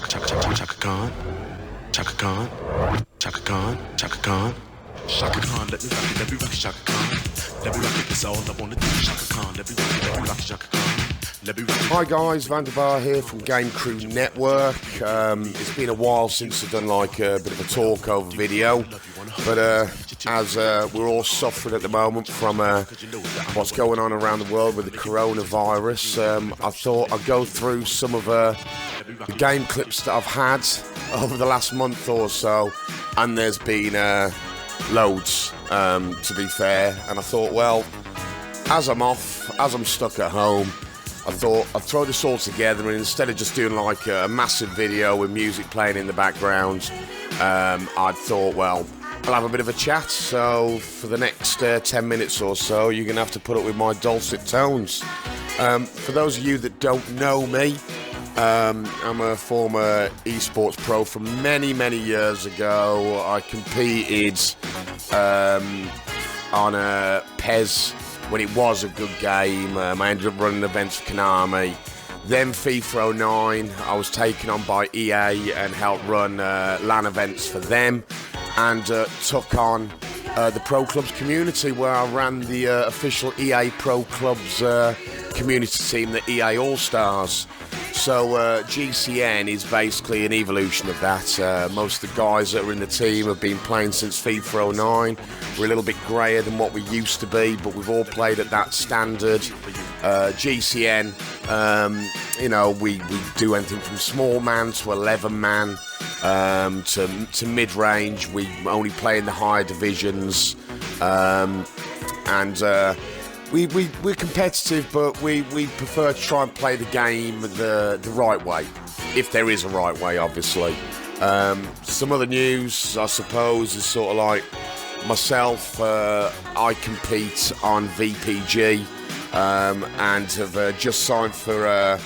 Chaka Khan, Chaka Khan, Chaka Khan, Chaka Khan, Chaka Khan, let me rock it, Chaka Khan. Let me rock it, that's all I wanna do, Chaka Khan. Let me rock it, Chaka Khan. Hi guys, Barr here from Game Crew Network. It's been a while since I've done like a bit of a talk over video, but as we're all suffering at the moment from what's going on around the world with the coronavirus, I thought I'd go through some of the game clips that I've had over the last month or so, and there's been loads, to be fair, and I thought, well, as I'm stuck at home, I thought I'd throw this all together, and instead of just doing like a massive video with music playing in the background, I thought, well, I'll have a bit of a chat. So for the next 10 minutes or so, you're going to have to put up with my dulcet tones. For those of you that don't know me, I'm a former esports pro from many, many years ago. I competed on a PES when it was a good game. I ended up running events for Konami. Then FIFA 09, I was taken on by EA and helped run LAN events for them, and took on the Pro Clubs Community, where I ran the official EA Pro Clubs community team, the EA All-Stars. So GCN is basically an evolution of that. Most of the guys that are in the team have been playing since FIFA 09. We're a little bit greyer than what we used to be, but we've all played at that standard. GCN, we do anything from small man to 11 man to mid-range. We only play in the higher divisions, We're competitive, but we prefer to try and play the game the right way, if there is a right way, obviously. Some other news, I suppose, is sort of like myself. I compete on VPG and have just signed for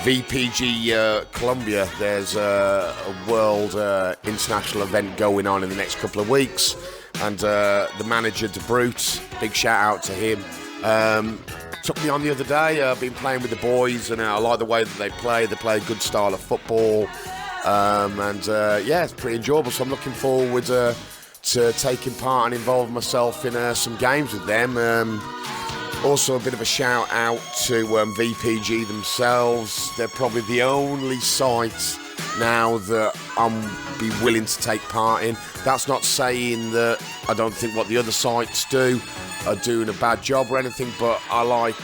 VPG Colombia. There's a world international event going on in the next couple of weeks, and the manager, De Bruyne, big shout out to him. Took me on the other day. I've been playing with the boys, and I like the way that they play. They play a good style of football, it's pretty enjoyable. So I'm looking forward to taking part and involving myself in some games with them. Also, a bit of a shout out to VPG themselves. They're probably the only site now that I'm be willing to take part in. That's not saying that I don't think what the other sites do are doing a bad job or anything, but I like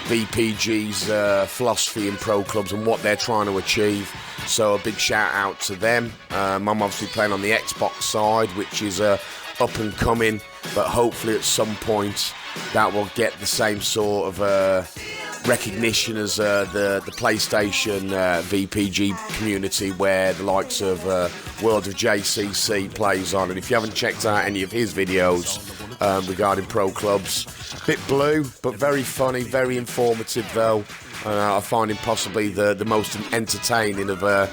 VPG's philosophy in pro clubs and what they're trying to achieve. So a big shout out to them. I'm obviously playing on the Xbox side, which is up and coming, but hopefully at some point that will get the same sort of recognition as the PlayStation VPG community, where the likes of World of JCC plays on. And if you haven't checked out any of his videos regarding pro clubs, bit blue but very funny, very informative though. I find him possibly the most entertaining of the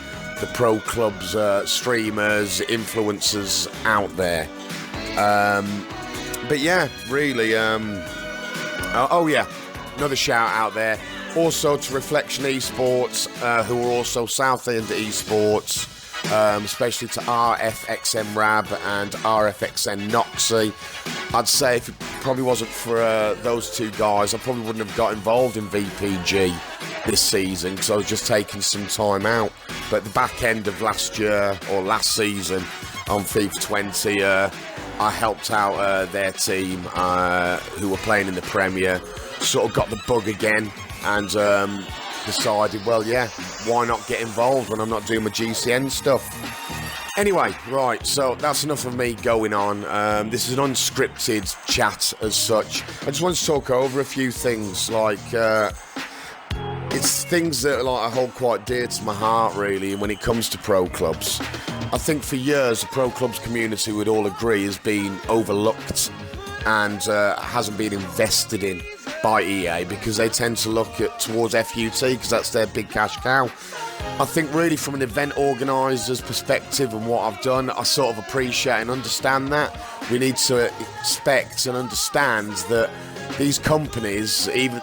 pro clubs streamers, influencers out there. But yeah, really, another shout out there also to Reflection Esports, who are also South End Esports, especially to RFXN Rab and RFXN Noxy. I'd say if it probably wasn't for those two guys, I probably wouldn't have got involved in VPG this season, because I was just taking some time out. But at the back end of last year, or last season, on FIFA 20, I helped out their team, who were playing in the Premier. Sort of got the bug again, and decided, well, yeah, why not get involved when I'm not doing my GCN stuff? Anyway, right, so that's enough of me going on. This is an unscripted chat as such. I just want to talk over a few things, like it's things that I hold quite dear to my heart, really, when it comes to pro clubs. I think for years the pro clubs community, would all agree, has been overlooked and hasn't been invested in by EA, because they tend to look towards FUT, because that's their big cash cow. I think really from an event organiser's perspective and what I've done, I sort of appreciate and understand that. We need to expect and understand that these companies, even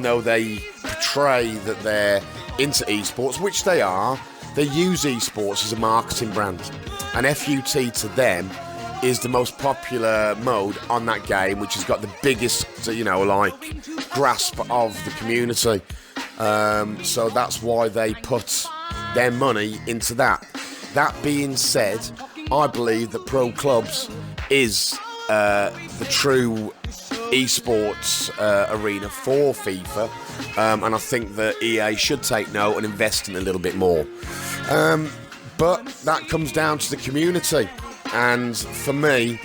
though they portray that they're into esports, which they are, they use esports as a marketing brand. And FUT to them is the most popular mode on that game, which has got the biggest, grasp of the community. So that's why they put their money into that. That being said, I believe that Pro Clubs is the true esports arena for FIFA, and I think that EA should take note and invest in a little bit more. But that comes down to the community, and for me,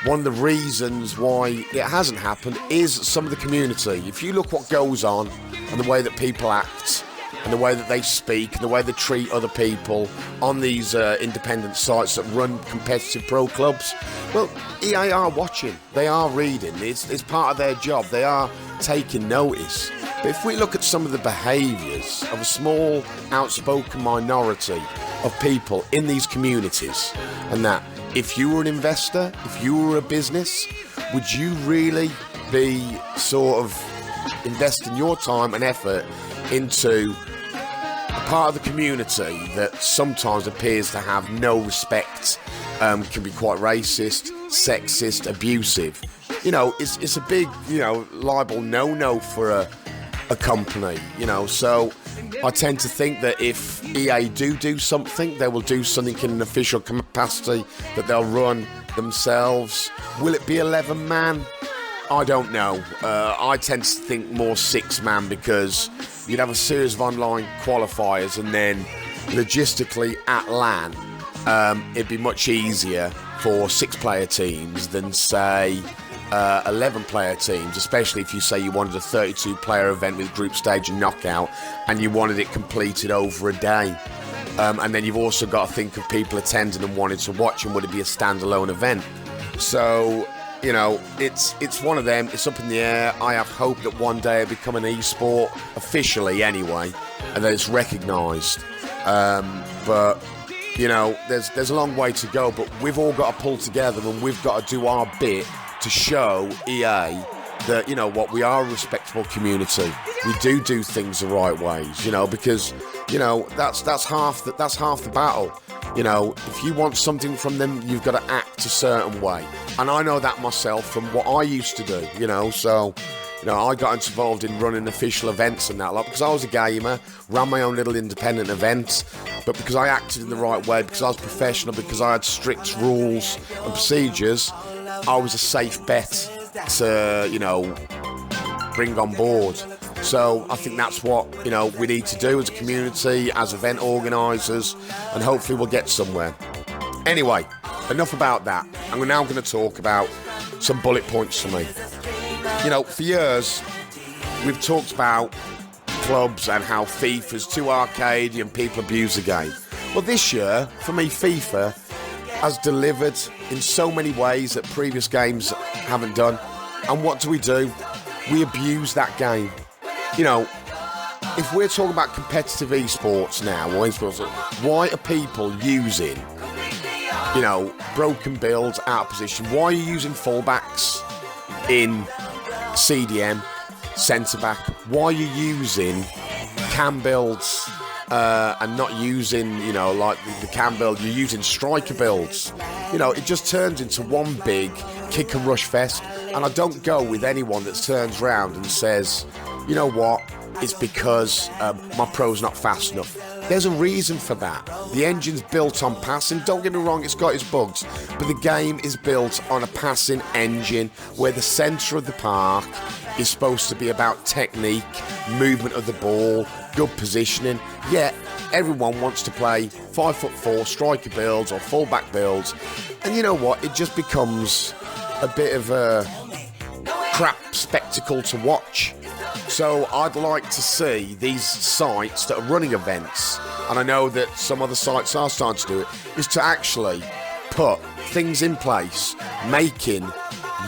one of the reasons why it hasn't happened is some of the community. If you look what goes on and the way that people act and the way that they speak and the way they treat other people on these independent sites that run competitive pro clubs, well, EA are watching, they are reading, it's part of their job, they are taking notice. But if we look at some of the behaviours of a small, outspoken minority of people in these communities, and that if you were an investor, if you were a business, would you really be sort of investing your time and effort into a part of the community that sometimes appears to have no respect, can be quite racist, sexist, abusive? It's a big, liable no-no for a company, so I tend to think that if EA do something, they will do something in an official capacity that they'll run themselves. Will it be 11 man? I don't know. I tend to think more 6 man, because you'd have a series of online qualifiers, and then logistically at LAN, it'd be much easier for 6-player teams than, say, 11-player teams, especially if you say you wanted a 32-player event with group stage and knockout, and you wanted it completed over a day. And then you've also got to think of people attending and wanting to watch, and would it be a standalone event? So, it's one of them. It's up in the air. I have hope that one day it'll become an e-sport, officially anyway, and that it's recognised. But there's a long way to go, but we've all got to pull together, and we've got to do our bit to show EA that, we are a respectable community. We do things the right ways, because, that's half the battle. If you want something from them, you've got to act a certain way. And I know that myself from what I used to do, so, I got involved in running official events and that lot because I was a gamer, ran my own little independent event, but because I acted in the right way, because I was professional, because I had strict rules and procedures, I was a safe bet to, bring on board. So I think that's what, we need to do as a community, as event organisers, and hopefully we'll get somewhere. Anyway, enough about that. I'm now going to talk about some bullet points for me. For years, we've talked about clubs and how FIFA's too arcadey and people abuse the game. Well, this year, for me, FIFA has delivered in so many ways that previous games haven't done. And what do? We abuse that game. If we're talking about competitive esports now, or esports, why are people using, broken builds out of position? Why are you using fullbacks in CDM, centre back? Why are you using cam builds and not using, like the cam build? You're using striker builds. It just turns into one big kick and rush fest. And I don't go with anyone that turns around and says, you know what, it's because my pro's not fast enough. There's a reason for that. The engine's built on passing. Don't get me wrong, it's got its bugs, but the game is built on a passing engine where the centre of the park is supposed to be about technique, movement of the ball, good positioning. Yet everyone wants to play 5'4" striker builds or fullback builds, and you know what? It just becomes a bit of a crap spectacle to watch. So I'd like to see these sites that are running events, and I know that some other sites are starting to do it, is to actually put things in place making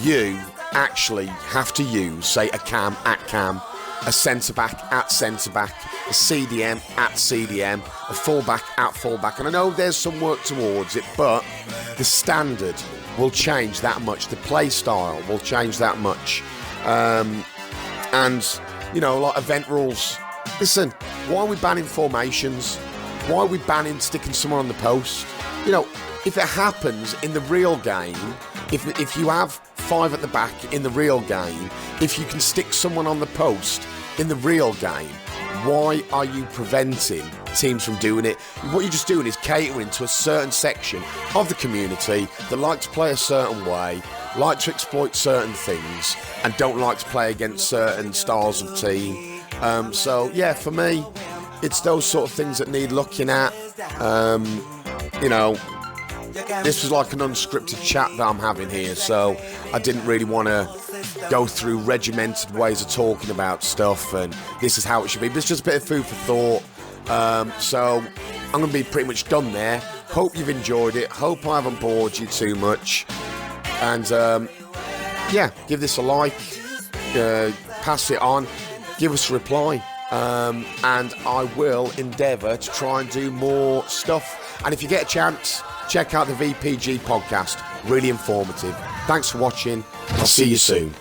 you actually have to use, say, a cam at cam, a centre-back at centre-back, a CDM at CDM, a full-back at full-back. And I know there's some work towards it, but the standard will change that much. The play style will change that much. And, like event rules. Listen, why are we banning formations? Why are we banning sticking someone on the post? You know, if it happens in the real game, if you have 5 at the back in the real game, if you can stick someone on the post in the real game, why are you preventing teams from doing it? What you're just doing is catering to a certain section of the community that like to play a certain way, like to exploit certain things, and don't like to play against certain styles of team. So yeah, for me, it's those sort of things that need looking at. You know, this was like an unscripted chat that I'm having here, so I didn't really want to go through regimented ways of talking about stuff and this is how it should be, but it's just a bit of food for thought. So I'm going to be pretty much done there. Hope you've enjoyed it. Hope I haven't bored you too much. And yeah, give this a like, pass it on, give us a reply. And I will endeavour to try and do more stuff. And if you get a chance, check out the VPG podcast. Really informative. Thanks for watching. I'll see you soon.